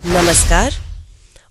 नमस्कार।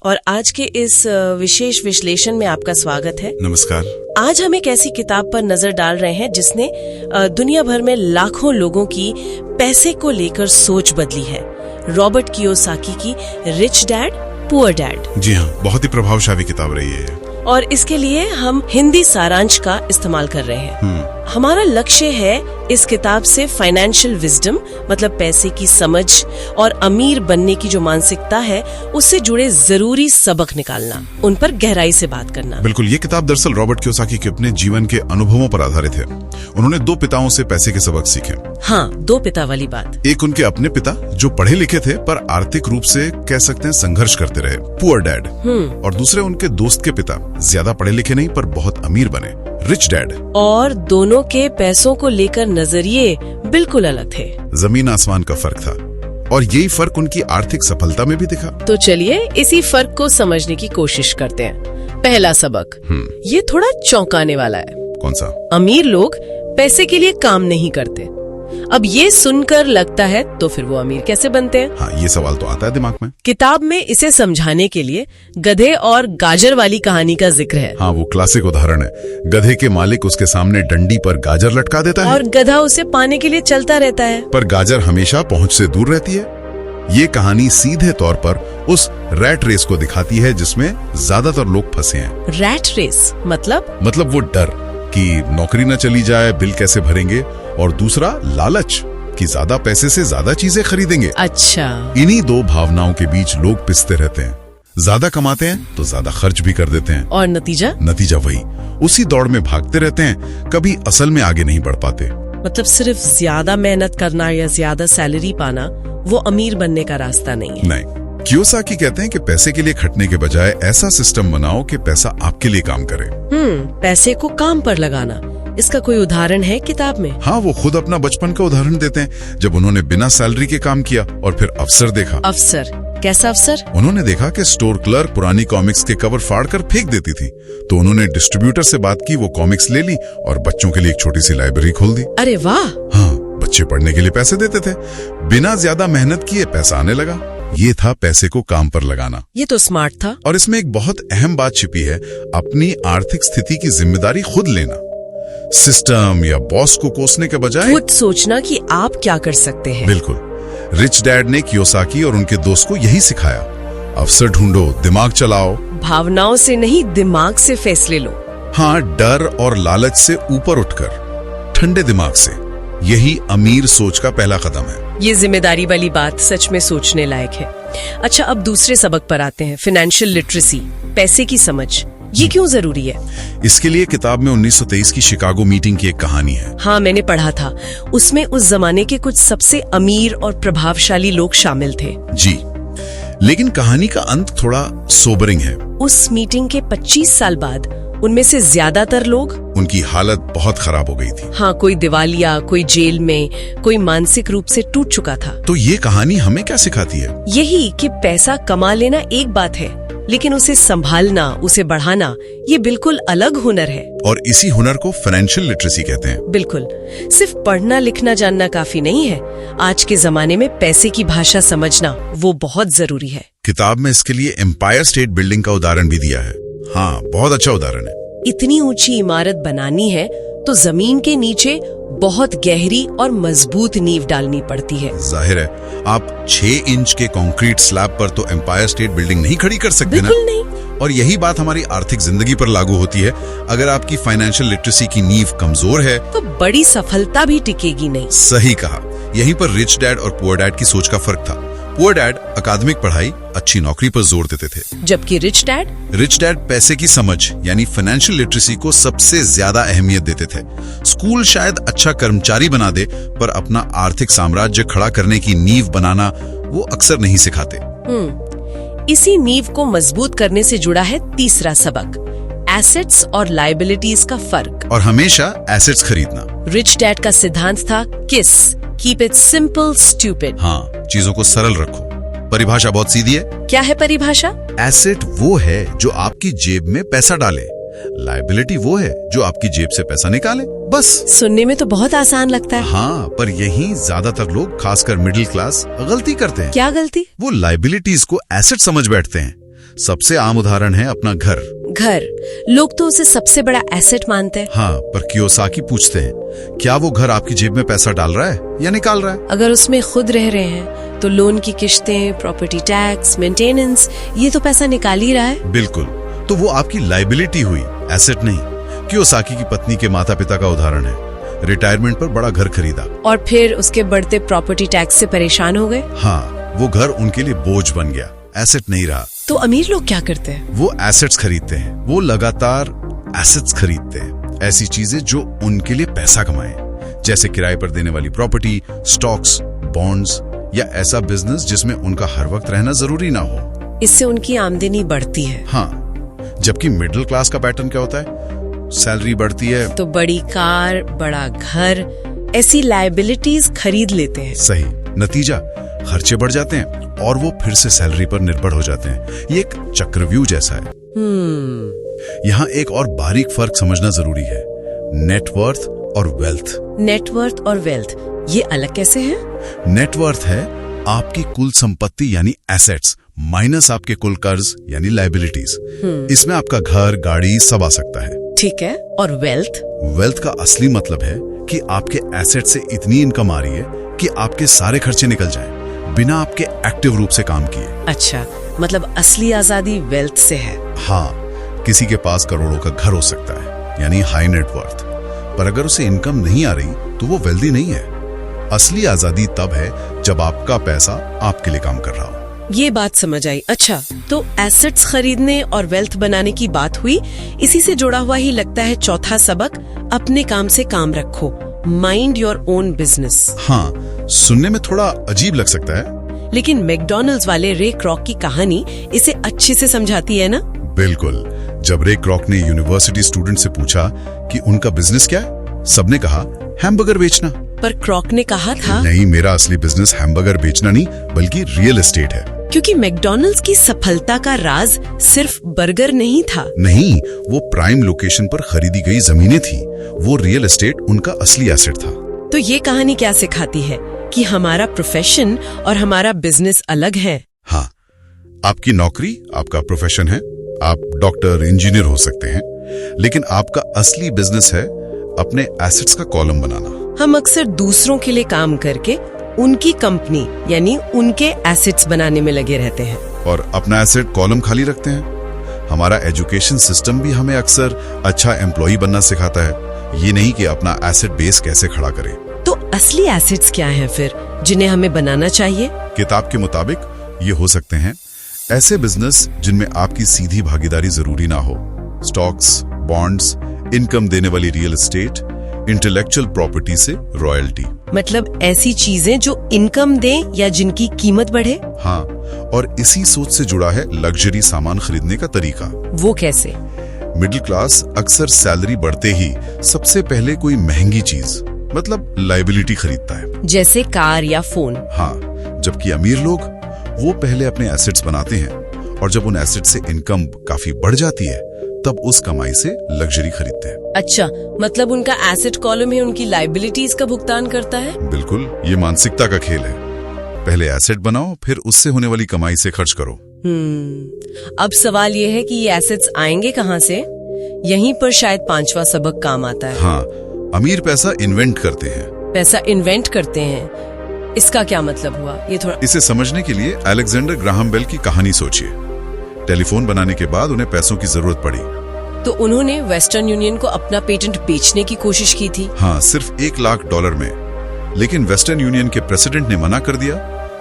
और आज के इस विशेष विश्लेषण में आपका स्वागत है। नमस्कार। आज हम एक ऐसी किताब पर नजर डाल रहे हैं जिसने दुनिया भर में लाखों लोगों की पैसे को लेकर सोच बदली है। रॉबर्ट कियोसाकी की रिच डैड पुअर डैड। जी हाँ, बहुत ही प्रभावशाली किताब रही है। और इसके लिए हम हिंदी सारांश का इस्तेमाल कर रहे हैं। हमारा लक्ष्य है इस किताब से फाइनेंशियल विजडम, मतलब पैसे की समझ और अमीर बनने की जो मानसिकता है उससे जुड़े जरूरी सबक निकालना, उन पर गहराई से बात करना। बिल्कुल, ये किताब दरअसल रॉबर्ट कियोसाकी के अपने जीवन के अनुभवों पर आधारित है। उन्होंने 2 पिताओं से पैसे के सबक सीखे। हाँ, 2 पिता वाली बात। एक उनके अपने पिता जो पढ़े लिखे थे पर आर्थिक रूप से कह सकते हैं संघर्ष करते रहे, पुअर डैड। और दूसरे उनके दोस्त के पिता, ज्यादा पढ़े लिखे नहीं पर बहुत अमीर बने, रिच डैड। और दोनों के पैसों को लेकर नजरिए बिल्कुल अलग थे। जमीन आसमान का फर्क था और यही फर्क उनकी आर्थिक सफलता में भी दिखा। तो चलिए इसी फर्क को समझने की कोशिश करते हैं। पहला सबक, ये थोड़ा चौंकाने वाला है। कौन सा? अमीर लोग पैसे के लिए काम नहीं करते। अब ये सुनकर लगता है तो फिर वो अमीर कैसे बनते हैं? हाँ, ये सवाल तो आता है दिमाग में। किताब में इसे समझाने के लिए गधे और गाजर वाली कहानी का जिक्र है। हाँ, वो क्लासिक उदाहरण है। गधे के मालिक उसके सामने डंडी पर गाजर लटका देता है और गधा उसे पाने के लिए चलता रहता है, पर गाजर हमेशा पहुंच से दूर रहती है। ये कहानी सीधे तौर पर उस रैट रेस को दिखाती है जिसमें ज्यादातर लोग फंसे हैं। रैट रेस मतलब वो डर कि नौकरी न चली जाए, बिल कैसे भरेंगे, और दूसरा लालच कि ज्यादा पैसे से ज्यादा चीजें खरीदेंगे। अच्छा, इन्हीं 2 भावनाओं के बीच लोग पिसते रहते हैं। ज्यादा कमाते हैं तो ज्यादा खर्च भी कर देते हैं, और नतीजा वही, उसी दौड़ में भागते रहते हैं, कभी असल में आगे नहीं बढ़ पाते। मतलब सिर्फ ज्यादा मेहनत करना या ज्यादा सैलरी पाना वो अमीर बनने का रास्ता नहीं है। नहीं, कियोसाकी कहते हैं कि पैसे के लिए खटने के बजाय ऐसा सिस्टम बनाओ कि पैसा आपके लिए काम करे। पैसे को काम पर लगाना, इसका कोई उदाहरण है किताब में? हाँ, वो खुद अपना बचपन का उदाहरण देते हैं, जब उन्होंने बिना सैलरी के काम किया और फिर अवसर देखा। अवसर? कैसा अवसर? उन्होंने देखा कि स्टोर क्लर्क पुरानी कॉमिक्स के कवर फाड़कर फेंक देती थी, तो उन्होंने डिस्ट्रीब्यूटर से बात की, वो कॉमिक्स ले ली और बच्चों के लिए एक छोटी सी लाइब्रेरी खोल दी। अरे वाह! हाँ, बच्चे पढ़ने के लिए पैसे देते थे, बिना ज्यादा मेहनत किए पैसा आने लगा। ये था पैसे को काम पर लगाना। ये तो स्मार्ट था। और इसमें एक बहुत अहम बात छिपी है, अपनी आर्थिक स्थिति की जिम्मेदारी खुद लेना। सिस्टम या बॉस को कोसने के बजाय खुद सोचना कि आप क्या कर सकते हैं। बिल्कुल, रिच डैड ने कियोसाकी और उनके दोस्त को यही सिखाया। अवसर ढूंढो, दिमाग चलाओ, भावनाओं से नहीं दिमाग से फैसले लो। हाँ, डर और लालच से ऊपर उठकर ठंडे दिमाग से, यही अमीर सोच का पहला कदम है। ये जिम्मेदारी वाली बात सच में सोचने लायक है। अच्छा, अब दूसरे सबक पर आते हैं, फाइनेंशियल लिटरेसी, पैसे की समझ। ये क्यों जरूरी है? इसके लिए किताब में 1923 की शिकागो मीटिंग की एक कहानी है। हाँ, मैंने पढ़ा था। उसमें उस जमाने के कुछ सबसे अमीर और प्रभावशाली लोग शामिल थे। जी, लेकिन कहानी का अंत थोड़ा सोबरिंग है। उस मीटिंग के 25 साल बाद उनमें से ज्यादातर लोग, उनकी हालत बहुत खराब हो गई थी। हाँ, कोई दिवालिया, कोई जेल में, कोई मानसिक रूप से टूट चुका था। तो ये कहानी हमें क्या सिखाती है? यही कि पैसा कमा लेना एक बात है, लेकिन उसे संभालना, उसे बढ़ाना, ये बिल्कुल अलग हुनर है। और इसी हुनर को फाइनेंशियल लिटरेसी कहते हैं। बिल्कुल, सिर्फ पढ़ना लिखना जानना काफी नहीं है। आज के जमाने में पैसे की भाषा समझना वो बहुत जरूरी है। किताब में इसके लिए एम्पायर स्टेट बिल्डिंग का उदाहरण भी दिया है। हाँ, बहुत अच्छा उदाहरण है। इतनी ऊंची इमारत बनानी है तो जमीन के नीचे बहुत गहरी और मजबूत नींव डालनी पड़ती है। जाहिर है, आप 6 इंच के कंक्रीट स्लैब पर तो एम्पायर स्टेट बिल्डिंग नहीं खड़ी कर सकते ना। बिल्कुल नहीं। और यही बात हमारी आर्थिक जिंदगी पर लागू होती है। अगर आपकी फाइनेंशियल लिटरेसी की नींव कमजोर है तो बड़ी सफलता भी टिकेगी नहीं। सही कहा। यहीं पर रिच डैड और पुअर डैड की सोच का फर्क था। पुअर डैड अकादमिक पढ़ाई, अच्छी नौकरी पर जोर देते थे, जबकि रिच डैड पैसे की समझ यानी फाइनेंशियल लिटरेसी को सबसे ज्यादा अहमियत देते थे। स्कूल शायद अच्छा कर्मचारी बना दे, पर अपना आर्थिक साम्राज्य खड़ा करने की नींव बनाना वो अक्सर नहीं सिखाते। इसी नींव को मजबूत करने से जुड़ा है तीसरा सबक, एसेट्स और लायबिलिटीज का फर्क। और हमेशा एसेट्स खरीदना। रिच डैड का सिद्धांत था किस, कीप इट सिंपल स्टूपिड। हाँ, चीजों को सरल रखो। परिभाषा बहुत सीधी है। क्या है परिभाषा? एसेट वो है जो आपकी जेब में पैसा डाले, लायबिलिटी वो है जो आपकी जेब से पैसा निकाले, बस। सुनने में तो बहुत आसान लगता है। हाँ, पर यही ज्यादातर लोग, खासकर मिडिल क्लास, गलती करते हैं। क्या गलती? वो लायबिलिटीज को एसेट समझ बैठते हैं। सबसे आम उदाहरण है अपना घर। लोग तो उसे सबसे बड़ा एसेट मानते हैं। हाँ, पर कियोसाकी पूछते हैं, क्या वो घर आपकी जेब में पैसा डाल रहा है या निकाल रहा है? अगर उसमें खुद रह रहे हैं तो लोन की किश्तें, प्रॉपर्टी टैक्स, मेंटेनेंस, ये तो पैसा निकाल ही रहा है। बिल्कुल, तो वो आपकी लायबिलिटी हुई, एसेट नहीं। कियोसाकी की पत्नी के माता पिता का उदाहरण है। रिटायरमेंट पर बड़ा घर खरीदा और फिर उसके बढ़ते प्रॉपर्टी टैक्स से परेशान हो गए। हाँ, वो घर उनके लिए बोझ बन गया, एसेट नहीं रहा। तो अमीर लोग क्या करते हैं? वो एसेट्स खरीदते हैं। वो लगातार एसेट्स खरीदते हैं, ऐसी चीजें जो उनके लिए पैसा कमाएं, जैसे किराए पर देने वाली प्रॉपर्टी, स्टॉक्स, बॉन्ड्स, या ऐसा बिजनेस जिसमें उनका हर वक्त रहना जरूरी ना हो। इससे उनकी आमदनी बढ़ती है। हाँ, जबकि मिडिल क्लास का पैटर्न क्या होता है? सैलरी बढ़ती है तो बड़ी कार, बड़ा घर, ऐसी लायबिलिटीज खरीद लेते हैं। सही, नतीजा खर्चे बढ़ जाते हैं और वो फिर से सैलरी पर निर्भर हो जाते हैं। ये एक चक्रव्यूह जैसा है। यहाँ एक और बारीक फर्क समझना जरूरी है, नेटवर्थ और वेल्थ। नेटवर्थ और वेल्थ ये अलग कैसे है? नेटवर्थ है आपकी कुल संपत्ति यानी एसेट्स माइनस आपके कुल कर्ज यानी लायबिलिटीज। इसमें आपका घर, गाड़ी सब आ सकता है। ठीक है। और वेल्थ? वेल्थ का असली मतलब है कि आपके एसेट से इतनी इनकम आ रही है कि आपके सारे खर्चे निकल जाएं, बिना आपके एक्टिव रूप से काम किए। अच्छा, मतलब असली आजादी वेल्थ से है। हाँ, किसी के पास करोड़ों का घर हो सकता है यानी हाई नेटवर्थ, पर अगर उसे इनकम नहीं आ रही तो वो वेल्दी नहीं है। असली आजादी तब है जब आपका पैसा आपके लिए काम कर रहा हो। ये बात समझ आई। अच्छा, तो एसेट्स खरीदने और वेल्थ बनाने की बात हुई, इसी से जुड़ा हुआ ही लगता है चौथा सबक, अपने काम से काम रखो, माइंड योर ओन बिजनेस। हाँ, सुनने में थोड़ा अजीब लग सकता है, लेकिन मैकडॉनल्ड्स वाले रे क्रॉक की कहानी इसे अच्छे से समझाती है ना? बिल्कुल। जब रे क्रॉक ने यूनिवर्सिटी स्टूडेंट से पूछा कि उनका बिजनेस क्या है, सबने कहा हैमबर्गर बेचना। पर क्रॉक ने कहा था, नहीं, मेरा असली बिजनेस हैमबर्गर बेचना नहीं बल्कि रियल एस्टेट है। क्योंकि मैकडॉनल्ड्स की सफलता का राज सिर्फ बर्गर नहीं था। नहीं, वो प्राइम लोकेशन पर खरीदी गई जमीनें थी। वो रियल एस्टेट उनका असली एसेट था। तो ये कहानी क्या सिखाती है कि हमारा प्रोफेशन और हमारा बिजनेस अलग है। हाँ, आपकी नौकरी आपका प्रोफेशन है, आप डॉक्टर, इंजीनियर हो सकते हैं, लेकिन आपका असली बिजनेस है अपने एसेट्स का कॉलम बनाना। हम अक्सर दूसरों के लिए काम करके उनकी कंपनी यानी उनके एसेट्स बनाने में लगे रहते हैं और अपना एसेट कॉलम खाली रखते हैं। हमारा एजुकेशन सिस्टम भी हमें अक्सर अच्छा एम्प्लॉय बनना सिखाता है, ये नहीं कि अपना एसेट बेस कैसे खड़ा करें। तो असली एसेट्स क्या हैं फिर, जिन्हें हमें बनाना चाहिए? किताब के मुताबिक ये हो सकते हैं ऐसे बिजनेस जिनमें आपकी सीधी भागीदारी जरूरी ना हो, स्टॉक्स, बॉन्ड्स, इनकम देने वाली रियल एस्टेट, इंटेलेक्चुअल प्रॉपर्टी से रॉयल्टी। मतलब ऐसी चीजें जो इनकम दें या जिनकी कीमत बढ़े। हाँ, और इसी सोच से जुड़ा है लग्जरी सामान खरीदने का तरीका। वो कैसे? मिडिल क्लास अक्सर सैलरी बढ़ते ही सबसे पहले कोई महंगी चीज मतलब लायबिलिटी खरीदता है, जैसे कार या फोन। हाँ, जबकि अमीर लोग वो पहले अपने एसेट्स बनाते हैं और जब उन एसेट से इनकम काफी बढ़ जाती है तब उस कमाई से लग्जरी खरीदते हैं। अच्छा, मतलब उनका एसेट कॉलम ही उनकी लायबिलिटीज का भुगतान करता है। बिल्कुल, ये मानसिकता का खेल है। पहले एसेट बनाओ, फिर उससे होने वाली कमाई से खर्च करो। अब सवाल ये है कि ये एसेट्स आएंगे कहाँ से? यहीं पर शायद पांचवा सबक काम आता है। हाँ, अमीर पैसा इन्वेंट करते हैं। पैसा इन्वेंट करते हैं, इसका क्या मतलब हुआ? ये थोड़ा इसे समझने के लिए अलेक्जेंडर ग्राहम बेल की कहानी सोचिए। टेलीफोन बनाने के बाद उन्हें पैसों की जरूरत पड़ी, तो उन्होंने वेस्टर्न यूनियन को अपना पेटेंट बेचने की कोशिश की थी। हाँ, सिर्फ $1 लाख में। लेकिन वेस्टर्न यूनियन के प्रेसिडेंट ने मना कर दिया।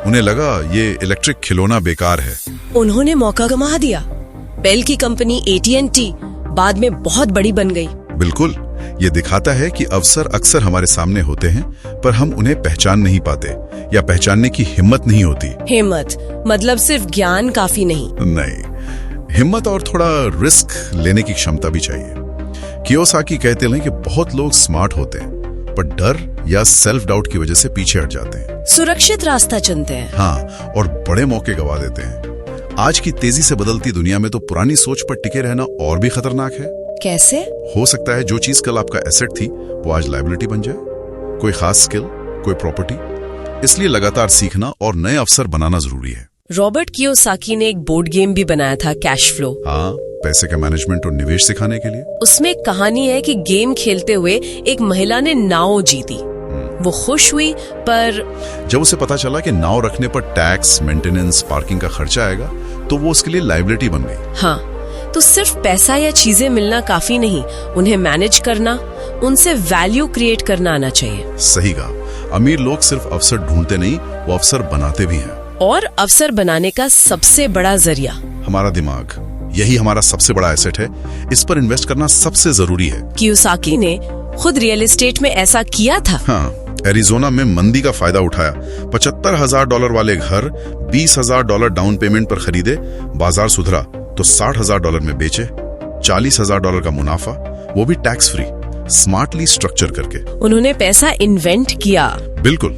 उन्हें लगा ये इलेक्ट्रिक खिलौना बेकार है। उन्होंने मौका गंवा दिया। बेल की कंपनी AT&T बाद में बहुत बड़ी बन गई। बिल्कुल, ये दिखाता है कि अवसर अक्सर हमारे सामने होते हैं पर हम उन्हें पहचान नहीं पाते या पहचानने की हिम्मत नहीं होती। हिम्मत मतलब सिर्फ ज्ञान काफी नहीं? नहीं, हिम्मत और थोड़ा रिस्क लेने की क्षमता भी चाहिए। कियोसाकी कहते हैं कि बहुत लोग स्मार्ट होते हैं पर डर या सेल्फ डाउट की वजह से पीछे हट जाते हैं, सुरक्षित रास्ता चुनते हैं। हाँ, और बड़े मौके गवा देते हैं। आज की तेजी से बदलती दुनिया में तो पुरानी सोच पर टिके रहना और भी खतरनाक है। कैसे? हो सकता है जो चीज कल आपका एसेट थी वो आज लायबिलिटी बन जाए, कोई खास स्किल, कोई प्रॉपर्टी। इसलिए लगातार सीखना और नए अवसर बनाना जरूरी है। रॉबर्ट कियोसाकी ने एक बोर्ड गेम भी बनाया था, कैश फ्लो। हाँ, पैसे का मैनेजमेंट और निवेश सिखाने के लिए। उसमें एक कहानी है कि गेम खेलते हुए एक महिला ने नाव जीती। वो खुश हुई, पर जब उसे पता चला कि नाव रखने पर टैक्स, मेंटेनेंस, पार्किंग का खर्चा आएगा, तो वो उसके लिए लायबिलिटी बन गई। हाँ, तो सिर्फ पैसा या चीजें मिलना काफी नहीं, उन्हें मैनेज करना, उनसे वैल्यू क्रिएट करना आना चाहिए। सही कहा। अमीर लोग सिर्फ अवसर ढूंढते नहीं, वो अवसर बनाते भी हैं। और अवसर बनाने का सबसे बड़ा जरिया हमारा दिमाग। यही हमारा सबसे बड़ा एसेट है। इस पर इन्वेस्ट करना सबसे जरूरी है। कियोसाकी ने खुद रियल एस्टेट में ऐसा किया था। हाँ, एरिजोना में मंदी का फायदा उठाया। $75,000 वाले घर $20,000 डाउन पेमेंट पर खरीदे। बाजार सुधरा तो $60,000 में बेचे। $40,000 का मुनाफा, वो भी टैक्स फ्री, स्मार्टली स्ट्रक्चर करके। उन्होंने पैसा इन्वेंट किया। बिल्कुल।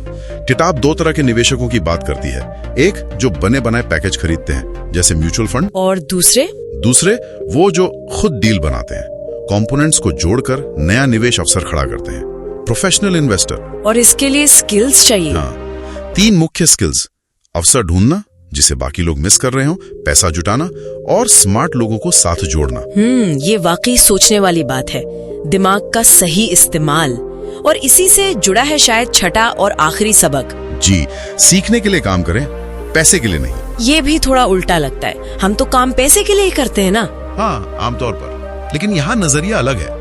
किताब दो तरह के निवेशकों की बात करती है। एक जो बने बनाए पैकेज खरीदते हैं, जैसे म्यूचुअल फंड, और दूसरे वो जो खुद डील बनाते हैं, कंपोनेंट्स को जोड़कर नया निवेश अवसर खड़ा करते हैं, प्रोफेशनल इन्वेस्टर। और इसके लिए स्किल्स चाहिए। हाँ, 3 मुख्य स्किल्स: अवसर ढूंढना, जिसे बाकी लोग मिस कर रहे हो, पैसा जुटाना, और स्मार्ट लोगों को साथ जोड़ना। ये वाकई सोचने वाली बात है। दिमाग का सही इस्तेमाल। और इसी से जुड़ा है शायद छठा और आखिरी सबक। जी, सीखने के लिए काम करें, पैसे के लिए नहीं। ये भी थोड़ा उल्टा लगता है। हम तो काम पैसे के लिए ही करते हैं ना। हाँ, आमतौर पर। लेकिन यहाँ नजरिया अलग है।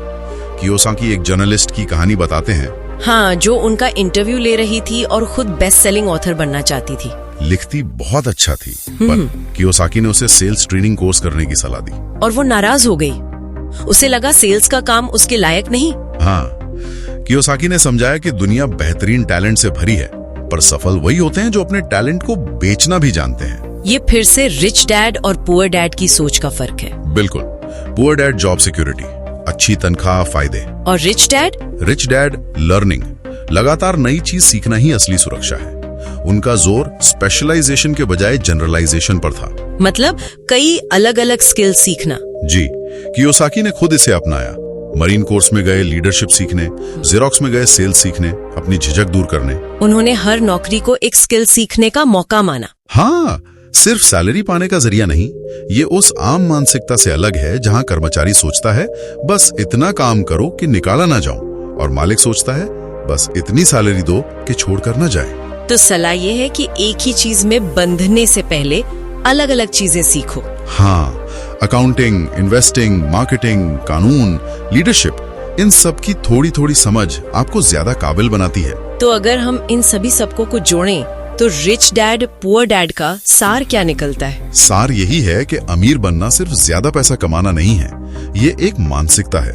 कियोसाकी एक जर्नलिस्ट की कहानी बताते हैं। हाँ, जो उनका इंटरव्यू ले रही थी और खुद बेस्ट सेलिंग ऑथर बनना चाहती थी। लिखती बहुत अच्छा थी, पर कियोसाकी ने उसे सेल्स ट्रेनिंग कोर्स करने की सलाह दी। और वो नाराज हो गई। उसे लगा सेल्स का काम उसके लायक नहीं। हाँ, कियोसाकी ने समझाया कि दुनिया बेहतरीन टैलेंट से भरी है, पर सफल वही होते हैं जो अपने टैलेंट को बेचना भी जानते हैं। ये फिर से रिच डैड और पुअर डैड की सोच का फर्क है। बिल्कुल। पुअर डैड जॉब सिक्योरिटी, अच्छी तनख्वाह, फायदे। और रिच डैड लर्निंग, लगातार नई चीज सीखना ही असली सुरक्षा है। उनका जोर स्पेशलाइजेशन के बजाय जनरलाइजेशन पर था। मतलब कई अलग अलग स्किल सीखना। जी, कियोसाकी ने खुद इसे अपनाया। मरीन कोर्स में गए लीडरशिप सीखने, जेरोक्स में गए सेल्स सीखने, अपनी झिझक दूर करने। उन्होंने हर नौकरी को एक स्किल सीखने का मौका माना। हाँ, सिर्फ सैलरी पाने का जरिया नहीं। ये उस आम मानसिकता से अलग है जहां कर्मचारी सोचता है बस इतना काम करो कि निकाला ना जाऊं, और मालिक सोचता है बस इतनी सैलरी दो कि छोड़कर ना जाए। तो सलाह ये है कि एक ही चीज में बंधने से पहले अलग अलग चीजें सीखो। हाँ, अकाउंटिंग, इन्वेस्टिंग, मार्केटिंग, कानून, लीडरशिप, इन सब की थोड़ी थोड़ी समझ आपको ज्यादा काबिल बनाती है। तो अगर हम इन सभी सबको को जोड़ें तो रिच डैड पुअर डैड का सार क्या निकलता है? सार यही है कि अमीर बनना सिर्फ ज्यादा पैसा कमाना नहीं है। ये एक मानसिकता है,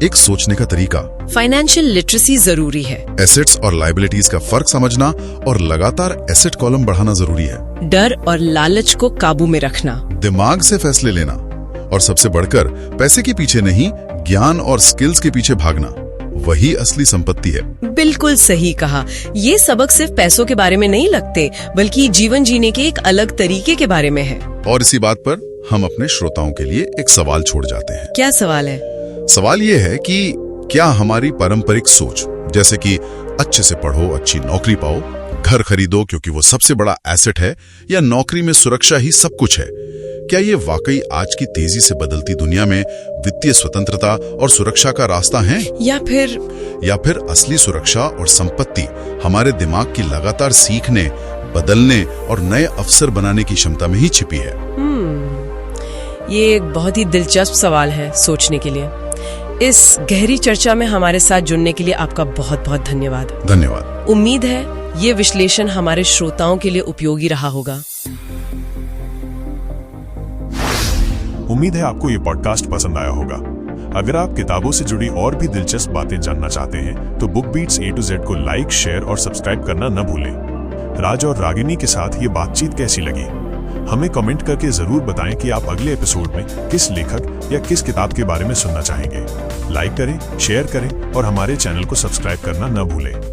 एक सोचने का तरीका। फाइनेंशियल लिटरेसी जरूरी है। एसेट्स और लायबिलिटीज का फर्क समझना और लगातार एसेट कॉलम बढ़ाना जरूरी है। डर और लालच को काबू में रखना, दिमाग से फैसले लेना, और सबसे बढ़कर पैसे के पीछे नहीं, ज्ञान और स्किल्स के पीछे भागना, वही असली संपत्ति है। बिल्कुल सही कहा। ये सबक सिर्फ पैसों के बारे में नहीं लगते, बल्कि जीवन जीने के एक अलग तरीके के बारे में है। और इसी बात पर हम अपने श्रोताओं के लिए एक सवाल छोड़ जाते हैं। क्या सवाल है? सवाल ये है कि क्या हमारी पारंपरिक सोच, जैसे कि अच्छे से पढ़ो, अच्छी नौकरी पाओ, घर खरीदो क्योंकि वो सबसे बड़ा एसेट है, या नौकरी में सुरक्षा ही सब कुछ है, क्या ये वाकई आज की तेजी से बदलती दुनिया में वित्तीय स्वतंत्रता और सुरक्षा का रास्ता है? या फिर असली सुरक्षा और संपत्ति हमारे दिमाग की लगातार सीखने, बदलने और नए अवसर बनाने की क्षमता में ही छिपी है? ये एक बहुत ही दिलचस्प सवाल है सोचने के लिए। इस गहरी चर्चा में हमारे साथ जुड़ने के लिए आपका बहुत बहुत धन्यवाद। धन्यवाद। उम्मीद है ये विश्लेषण हमारे श्रोताओं के लिए उपयोगी रहा होगा। उम्मीद है आपको ये पॉडकास्ट पसंद आया होगा। अगर आप किताबों से जुड़ी और भी दिलचस्प बातें जानना चाहते हैं तो book beats A to Z को लाइक, शेयर और सब्सक्राइब करना न भूलें। राज और रागिनी के साथ ये बातचीत कैसी लगी? हमें कमेंट करके जरूर बताएं कि आप अगले एपिसोड में किस लेखक या किस किताब के बारे में सुनना चाहेंगे। लाइक करें, शेयर करें और हमारे चैनल को सब्सक्राइब करना न भूलें।